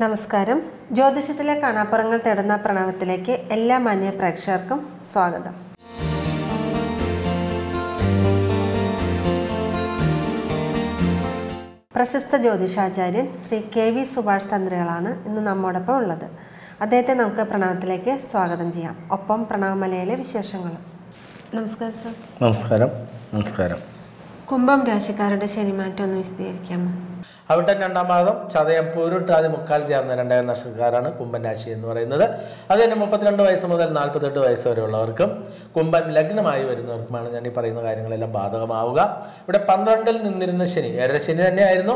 നമസ്കാരം. ജ്യോതിഷത്തിലെ കാണാപ്പുറങ്ങൾ തേടുന്ന പ്രണവത്തിലേക്ക് എല്ലാ മാന്യ പ്രേക്ഷകർക്കും സ്വാഗതം. പ്രശസ്ത ജ്യോതിഷാചാര്യൻ ശ്രീ KV സുഭാഷ് തന്ത്രികളാണ് ഇന്ന് നമ്മോടൊപ്പം ഉള്ളത്. അദ്ദേഹത്തെ നമുക്ക് പ്രണവത്തിലേക്ക് സ്വാഗതം ചെയ്യാം. ഒപ്പം പ്രണവമലയിലെ വിശേഷങ്ങൾ. നമസ്കാരം സർ. നമസ്കാരം. നമസ്കാരം. കുംഭം രാശിക്കാരുടെ ശനിമാറ്റം ഒന്ന് വിശദീകരിക്കാമോ? അവിട്ടം രണ്ടാം പാദം ചതയം പൂരുട്ടാതി മുക്കാൽ ചേർന്ന 2 നക്ഷത്രക്കാരാണ് കുംഭൻ രാശി എന്ന് പറയുന്നത്. അതിന് 32 വയസ്സ് മുതൽ 48 വയസ്സ് വരെയുള്ളവർക്കും കുംഭൻ ലഗ്നമായി വരുന്നവർക്കുമാണ് ഞാൻ ഈ പറയുന്ന കാര്യങ്ങളെല്ലാം ബാധകമാവുക. ഇവിടെ 12-ൽ നിന്നിരുന്ന ശനി, 7 ശനി തന്നെയായിരുന്നു.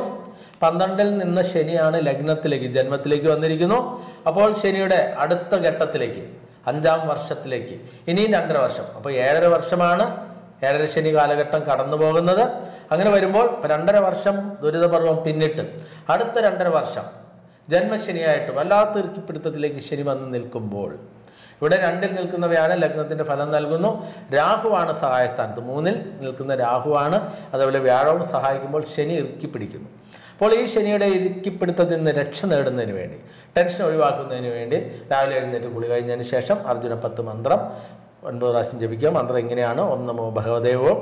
12-ൽ നിന്ന ശനിയാണ് ലഗ്നത്തിലേക്ക്, ജന്മത്തിലേക്ക് വന്നിരിക്കുന്നു. അപ്പോൾ ശനിയുടെ അടുത്ത ഘട്ടത്തിലേക്ക്, 5-ാം വർഷത്തിലേക്ക് ഇനിയും 2.5 വർഷം, അപ്പോൾ 7.5 വർഷമാണ് 7 ശനി കാലഘട്ടം കടന്നു പോകുന്നത്. അങ്ങനെ വരുമ്പോൾ 2.5 വർഷം ദുരിതപർവം പിന്നിട്ട് അടുത്ത 2.5 വർഷം ജന്മശനിയായിട്ട് വല്ലാത്ത ഇറുക്കിപ്പിടുത്തത്തിലേക്ക് ശനി വന്ന് നിൽക്കുമ്പോൾ ഇവിടെ 2-ൽ നിൽക്കുന്നവയാണ് ലഗ്നത്തിന്റെ ഫലം നൽകുന്നു. രാഹുവാണ് സഹായസ്ഥാനത്ത്, 3-ൽ നിൽക്കുന്ന രാഹുവാണ്. അതേപോലെ വ്യാഴവും സഹായിക്കുമ്പോൾ ശനി ഇറുക്കിപ്പിടിക്കുന്നു. അപ്പോൾ ഈ ശനിയുടെ ഇറുക്കിപ്പിടുത്തത്തിൽ നിന്ന് രക്ഷ നേടുന്നതിന് വേണ്ടി, ടെൻഷൻ ഒഴിവാക്കുന്നതിന് വേണ്ടി രാവിലെ എഴുന്നേറ്റ് കുളി കഴിഞ്ഞതിന് ശേഷം അർജുന 10 മന്ത്രം 9 പ്രാവശ്യം ജപിക്കുക. മന്ത്രം ഇങ്ങനെയാണ്: ഓം നമോ ഭഗവദേവോം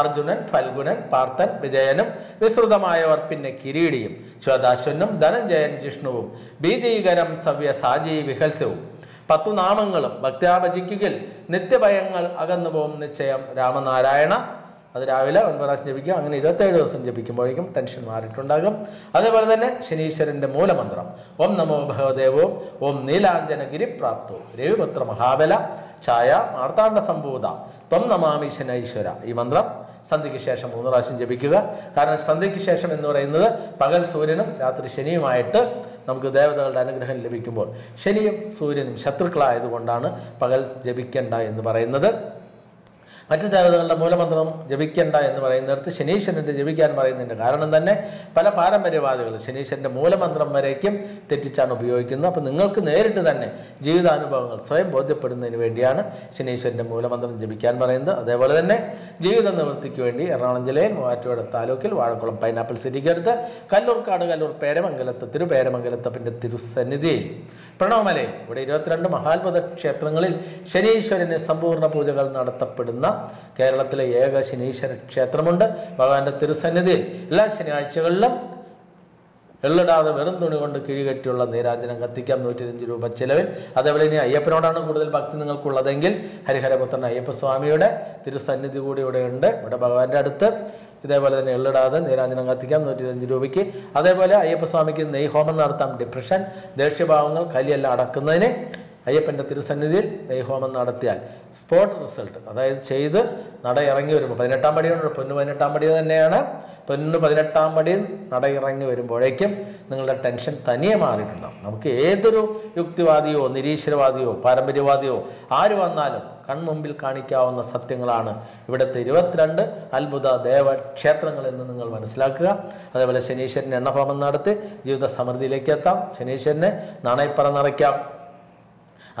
അർജുനൻ ഫൽഗുനൻ പാർത്ഥൻ വിജയനും വിസ്തൃതമായവർ പിന്നെ കിരീടിയും ശ്വേതാശ്വനും ധനഞ്ജയൻ ജിഷ്ണുവും ഭീതീകരം സവ്യ സാജീ വിഹത്സവും 10 നാമങ്ങളും ഭക്ത്യാഭജിക്കുകിൽ നിത്യഭയങ്ങൾ അകന്നുപോകും നിശ്ചയം രാമനാരായണ. അത് രാവിലെ 9 പ്രാവശ്യം ജപിക്കുക. അങ്ങനെ 27 ദിവസം ജപിക്കുമ്പോഴേക്കും ടെൻഷൻ മാറിയിട്ടുണ്ടാകും. അതേപോലെ തന്നെ ശനീശ്വരന്റെ മൂലമന്ത്രം ഓം നമോ ഭഗവദേവോ ഓം നീലാഞ്ജന ഗിരിപ്രാപ്തോ രവിപുത്ര മഹാബല ഛായ മാർത്താണ്ഡ സംഭൂത ത്വം നമാമി ശനൈശ്വര. ഈ മന്ത്രം സന്ധ്യയ്ക്ക് ശേഷം 3 പ്രാവശ്യം ജപിക്കുക. കാരണം സന്ധ്യയ്ക്ക് ശേഷം എന്ന് പറയുന്നത് പകൽ സൂര്യനും രാത്രി ശനിയുമായിട്ട് നമുക്ക് ദേവതകളുടെ അനുഗ്രഹം ലഭിക്കുമ്പോൾ ശനിയും സൂര്യനും ശത്രുക്കളായതുകൊണ്ടാണ് പകൽ ജപിക്കണ്ട എന്ന് പറയുന്നത്. മറ്റു ദേവതകളുടെ മൂലമന്ത്രം ജപിക്കേണ്ട എന്ന് പറയുന്നിടത്ത് ശനീശ്വരൻ്റെ ജപിക്കാൻ പറയുന്നതിൻ്റെ കാരണം തന്നെ പല പാരമ്പര്യവാദികൾ ശനീശ്വരൻ്റെ മൂലമന്ത്രം വരേക്കും തെറ്റിച്ചാണ് ഉപയോഗിക്കുന്നത്. അപ്പം നിങ്ങൾക്ക് നേരിട്ട് തന്നെ ജീവിതാനുഭവങ്ങൾ സ്വയം ബോധ്യപ്പെടുന്നതിന് വേണ്ടിയാണ് ശനീശ്വരൻ്റെ മൂലമന്ത്രം ജപിക്കാൻ പറയുന്നത്. അതേപോലെ തന്നെ ജീവിത നിവൃത്തിക്ക് വേണ്ടി എറണാകുളം ജില്ലയിൽ മൂവാറ്റുപുഴ താലൂക്കിൽ വാഴക്കുളം പൈനാപ്പിൾ സിറ്റിക്കടുത്ത് കല്ലൂർക്കാട് കല്ലൂർ പേരമംഗലത്ത് തിരുപേരമംഗലത്തപ്പൻ്റെ തിരുസന്നിധിയിൽ പ്രണവമലയിൽ ഇവിടെ 22 മഹാത്ഭുത ക്ഷേത്രങ്ങളിൽ ശനീശ്വരന് സമ്പൂർണ്ണ പൂജകൾ നടത്തപ്പെടുന്ന കേരളത്തിലെ ഏക ശനീശ്വര ക്ഷേത്രമുണ്ട്. ഭഗവാന്റെ തിരുസന്നിധിയിൽ എല്ലാ ശനിയാഴ്ചകളിലും എള്ളിടാതെ വെറും തുണി കൊണ്ട് കിഴികെട്ടിയുള്ള നീരാഞ്ജനം കത്തിക്കാം 105 രൂപ ചെലവിൽ. അതേപോലെ ഇനി അയ്യപ്പനോടാണ് കൂടുതൽ ഭക്തി നിങ്ങൾക്കുള്ളതെങ്കിൽ ഹരിഹരപുത്രൻ അയ്യപ്പസ്വാമിയുടെ തിരുസന്നിധി കൂടി ഇവിടെ ഉണ്ട്. ഇവിടെ ഭഗവാന്റെ അടുത്ത് ഇതേപോലെ തന്നെ എള്ളിടാതെ നീരാഞ്ജനം കത്തിക്കാം 105 രൂപയ്ക്ക്. അതേപോലെ അയ്യപ്പസ്വാമിക്ക് നെയ്ഹോമം നടത്താം. ഡിപ്രഷൻ, ദേഷ്യഭാവങ്ങൾ, കലിയെല്ലാം അടക്കുന്നതിന് അയ്യപ്പൻ്റെ തിരുസന്നിധിയിൽ നെയ്ഹോമം നടത്തിയാൽ സ്പോട്ട് റിസൾട്ട്, അതായത് ചെയ്ത് നട ഇറങ്ങി വരുമ്പോൾ 18-ാം പടിയാണ്, പൊന്ന് 18-ാം പടി തന്നെയാണ്. പൊന്ന് 18-ാം പടിയിൽ നട ഇറങ്ങി വരുമ്പോഴേക്കും നിങ്ങളുടെ ടെൻഷൻ തനിയെ മാറിയിട്ടുണ്ടാകും. നമുക്ക് ഏതൊരു യുക്തിവാദിയോ നിരീശ്വരവാദിയോ പാരമ്പര്യവാദിയോ ആര് വന്നാലും കൺമുമ്പിൽ കാണിക്കാവുന്ന സത്യങ്ങളാണ് ഇവിടുത്തെ 22 അത്ഭുത ദേവക്ഷേത്രങ്ങൾ എന്ന് നിങ്ങൾ മനസ്സിലാക്കുക. അതേപോലെ ശനീശ്വരന് എണ്ണഹോമം നടത്തി ജീവിത സമൃദ്ധിയിലേക്ക് എത്താം. ശനീശ്വരന് നാണയപ്പറ നിറയ്ക്കാം.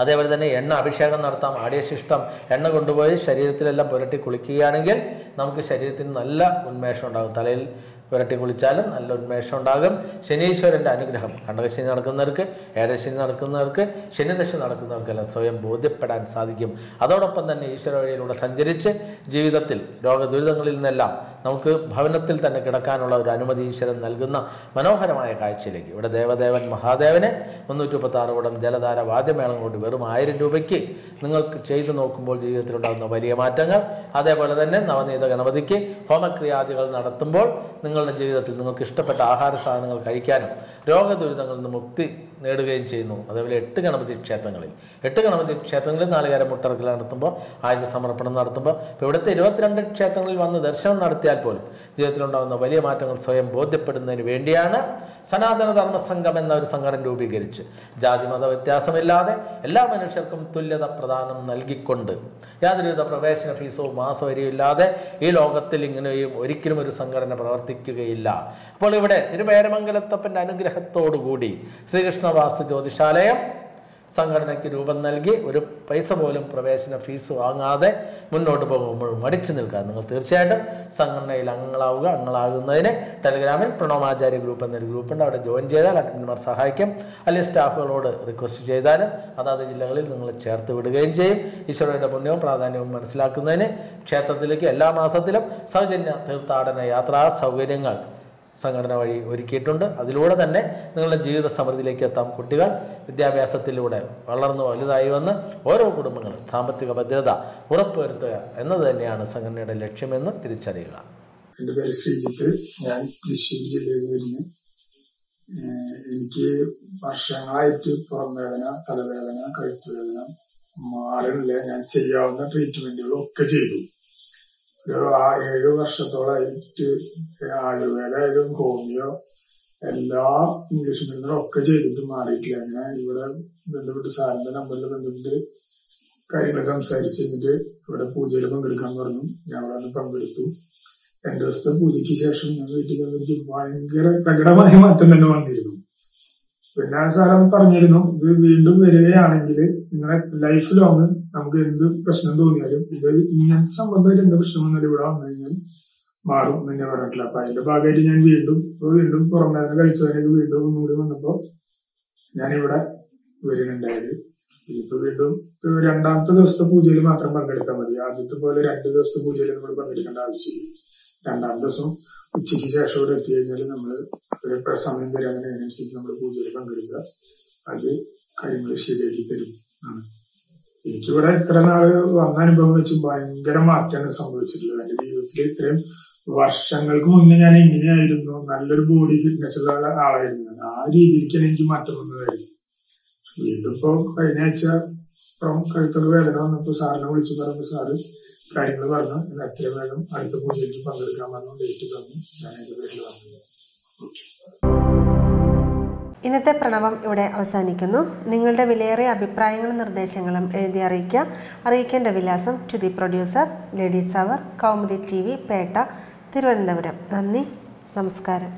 അതേപോലെ തന്നെ എണ്ണ അഭിഷേകം നടത്താം. ആടിയശിഷ്ടം എണ്ണ കൊണ്ടുപോയി ശരീരത്തിലെല്ലാം പുരട്ടി കുളിക്കുകയാണെങ്കിൽ നമുക്ക് ശരീരത്തിന് നല്ല ഉന്മേഷം ഉണ്ടാകും. തലയിൽ പുരട്ടി കുളിച്ചാലും നല്ല ഉന്മേഷം ഉണ്ടാകും. ശനീശ്വരൻ്റെ അനുഗ്രഹം കണ്ടകശനി നടക്കുന്നവർക്ക്, ഏഴശനി നടക്കുന്നവർക്ക്, ശനിദശ നടക്കുന്നവർക്കെല്ലാം സ്വയം ബോധ്യപ്പെടാൻ സാധിക്കും. അതോടൊപ്പം തന്നെ ഈശ്വര വഴിയിലൂടെ സഞ്ചരിച്ച് ജീവിതത്തിൽ രോഗദുരിതങ്ങളിൽ നിന്നെല്ലാം നമുക്ക് ഭവനത്തിൽ തന്നെ കിടക്കാനുള്ള ഒരു അനുമതി ഈശ്വരൻ നൽകുന്ന മനോഹരമായ കാഴ്ചയിലേക്ക് ഇവിടെ ദേവദേവൻ മഹാദേവനെ 336 കുടം ജലധാര വാദ്യമേളം കൊണ്ട് വെറും 1000 രൂപയ്ക്ക് നിങ്ങൾക്ക് ചെയ്തു നോക്കുമ്പോൾ ജീവിതത്തിലുണ്ടാകുന്ന വലിയ മാറ്റങ്ങൾ. അതേപോലെ തന്നെ നവനീത ഗണപതിക്ക് ഹോമക്രിയാദികൾ നടത്തുമ്പോൾ നിങ്ങളുടെ ജീവിതത്തിൽ നിങ്ങൾക്ക് ഇഷ്ടപ്പെട്ട ആഹാര സാധനങ്ങൾ കഴിക്കാനും രോഗദുരിതങ്ങളിൽ നിന്ന് മുക്തി നേടുകയും ചെയ്യുന്നു. അതേപോലെ 8 ഗണപതി ക്ഷേത്രങ്ങളിൽ 4 മുട്ടറക്കൽ നടത്തുമ്പോൾ ആയുധ സമർപ്പണം നടത്തുമ്പോൾ ഇപ്പോൾ ഇവിടുത്തെ 22 ക്ഷേത്രങ്ങളിൽ വന്ന് ദർശനം നടത്തിയാൽ പോലും ജീവിതത്തിലുണ്ടാകുന്ന വലിയ മാറ്റങ്ങൾ സ്വയം ബോധ്യപ്പെടുന്നതിന് വേണ്ടിയാണ് സനാതന ധർമ്മ സംഘം എന്ന ഒരു സംഘടന രൂപീകരിച്ച് ജാതിമത വ്യത്യാസമില്ലാതെ എല്ലാ മനുഷ്യർക്കും തുല്യത പ്രദാനം നൽകിക്കൊണ്ട് യാതൊരുവിധ പ്രവേശന ഫീസോ മാസവരിയോ ഇല്ലാതെ ഈ ലോകത്തിൽ ഇങ്ങനെയും ഒരിക്കലും ഒരു സംഘടന പ്രവർത്തിക്കുകയില്ല. അപ്പോൾ ഇവിടെ തിരുപേരമംഗലത്തപ്പൻ്റെ അനുഗ്രഹത്തോടുകൂടി ശ്രീകൃഷ്ണ വാസ്തു ജ്യോതിഷാലയം സംഘടനയ്ക്ക് രൂപം നൽകി ഒരു പൈസ പോലും പ്രവേശന ഫീസ് വാങ്ങാതെ മുന്നോട്ട് പോകുമ്പോൾ മടിച്ചു നിൽക്കാൻ നിങ്ങൾ തീർച്ചയായിട്ടും സംഘടനയിൽ അംഗങ്ങളാകുന്നതിന് ടെലഗ്രാമിൽ പ്രണവമാചാര്യ ഗ്രൂപ്പ് എന്നൊരു ഗ്രൂപ്പുണ്ട്. അവിടെ ജോയിൻ ചെയ്താൽ അഡ്മിന്മാർ സഹായിക്കും. അല്ലെങ്കിൽ സ്റ്റാഫുകളോട് റിക്വസ്റ്റ് ചെയ്താലും അതാത് ജില്ലകളിൽ നിങ്ങൾ ചേർത്ത് വിടുകയും ചെയ്യും. ഈശ്വരയുടെ പുണ്യവും പ്രാധാന്യവും മനസ്സിലാക്കുന്നതിന് ക്ഷേത്രത്തിലേക്ക് എല്ലാ മാസത്തിലും സൗജന്യ തീർത്ഥാടന യാത്രാ സൗകര്യങ്ങൾ സംഘടന വഴി ഒരുക്കിയിട്ടുണ്ട്. അതിലൂടെ തന്നെ നിങ്ങളുടെ ജീവിത സമൃദ്ധിയിലേക്ക് എത്താം. കുട്ടികൾ വിദ്യാഭ്യാസത്തിലൂടെ വളർന്നു വലുതായി വന്ന് ഓരോ കുടുംബങ്ങളും സാമ്പത്തിക ഭദ്രത ഉറപ്പുവരുത്തുക എന്നത് തന്നെയാണ് സംഘടനയുടെ ലക്ഷ്യമെന്ന് തിരിച്ചറിയുക. എൻ്റെ പേര് ശ്രീജിത്ത്. ഞാൻ തൃശ്ശൂർ ജില്ലയിൽ വരുന്നു. എനിക്ക് വർഷങ്ങളായിട്ട് പുറം വേദന, തലവേദന, കഴുത്തുവേദന മാറില്ല. ഞാൻ ചെയ്യാവുന്ന ട്രീറ്റ്മെന്റുകളൊക്കെ ചെയ്തു. ഒരു 7 വർഷത്തോളായിട്ട് ആയുർവേദമായാലും ഹോമിയോ എല്ലാ ഇംഗ്ലീഷ് മരുന്നുകളും ഒക്കെ ചെയ്തിട്ട് മാറിയിട്ടില്ല. അങ്ങനെ ഇവിടെ ബന്ധപ്പെട്ട് സാറിന്റെ നമ്പറിൽ ബന്ധപ്പെട്ട് കാര്യങ്ങൾ സംസാരിച്ച് കഴിഞ്ഞിട്ട് ഇവിടെ പൂജയിൽ പങ്കെടുക്കാൻ പറഞ്ഞു. ഞാൻ അവിടെ വന്ന് പങ്കെടുത്തു. 2 ദിവസത്തെ പൂജയ്ക്ക് ശേഷം ഞാൻ വീട്ടിൽ എനിക്ക് ഭയങ്കര പ്രകടമായ മാറ്റം തന്നെ വന്നിരുന്നു. പിന്നെ സാറൻ പറഞ്ഞിരുന്നു, ഇത് വീണ്ടും വരികയാണെങ്കിൽ നിങ്ങളെ ലൈഫ് ലോങ് നമുക്ക് എന്ത് പ്രശ്നം തോന്നിയാലും ഇത് ഇങ്ങനത്തെ സംബന്ധമായിട്ട് എന്ത് പ്രശ്നം വന്നാലും ഇവിടെ വന്നു കഴിഞ്ഞാൽ മാറും എന്ന് പറഞ്ഞിട്ടില്ല. അപ്പൊ അതിന്റെ ഭാഗമായിട്ട് ഞാൻ വീണ്ടും പുറമേന്ന് കഴിച്ചതിനൊക്കെ വീണ്ടും ഒന്നുകൂടി വന്നപ്പോ ഞാനിവിടെ വരുന്നുണ്ടായത്. ഇപ്പൊ വീണ്ടും 2ാമത്തെ ദിവസത്തെ പൂജയിൽ മാത്രം പങ്കെടുത്താൽ മതി. ആദ്യത്തെ പോലെ 2 ദിവസത്തെ പൂജയിൽ നമ്മൾ പങ്കെടുക്കേണ്ട ആവശ്യമില്ല. 2ാം ദിവസം ഉച്ചയ്ക്ക് ശേഷം ഇവിടെ എത്തി കഴിഞ്ഞാൽ നമ്മൾ ഒരു സമയം തരാം. അങ്ങനെ അതിനനുസരിച്ച് നമ്മൾ പൂജയിൽ പങ്കെടുക്കുക. അത് കാര്യങ്ങൾ ശരിയാക്കി തരും ആണ്. എനിക്കിവിടെ ഇത്ര നാള് വന്ന അനുഭവം വെച്ച് ഭയങ്കര മാറ്റമാണ് സംഭവിച്ചിട്ടുള്ളത്. എന്റെ ജീവിതത്തിൽ ഇത്രയും വർഷങ്ങൾക്ക് മുന്നേ ഞാൻ എങ്ങനെയായിരുന്നു, നല്ലൊരു ബോഡി ഫിറ്റ്നസ് ഉള്ള ആളായിരുന്നു. ആ രീതിയിലേക്കാണ് എനിക്ക് മാറ്റം വന്നതായിരുന്നു. വീണ്ടും ഇപ്പൊ കഴിഞ്ഞ ആഴ്ച കഴുത്തൊക്കെ വേദന വന്നപ്പോ സാറിനെ വിളിച്ചു പറഞ്ഞപ്പോ സാറ് കാര്യങ്ങൾ പറഞ്ഞു, എത്രയും വേഗം അടുത്ത പൂജയ്ക്ക് പങ്കെടുക്കാൻ പറഞ്ഞു. ഡേറ്റ് തന്നു. ഞാൻ എന്റെ പേരിൽ വന്നത്. ഇന്നത്തെ പ്രണവം ഇവിടെ അവസാനിക്കുന്നു. നിങ്ങളുടെ വിലയേറിയ അഭിപ്രായങ്ങളും നിർദ്ദേശങ്ങളും എഴുതി അറിയിക്കുക. അറിയിക്കേണ്ട വിലാസം to the producer, ladies hour, Kaumudi TV, Petta, Thiruvananthapuram. നന്ദി, നമസ്കാരം.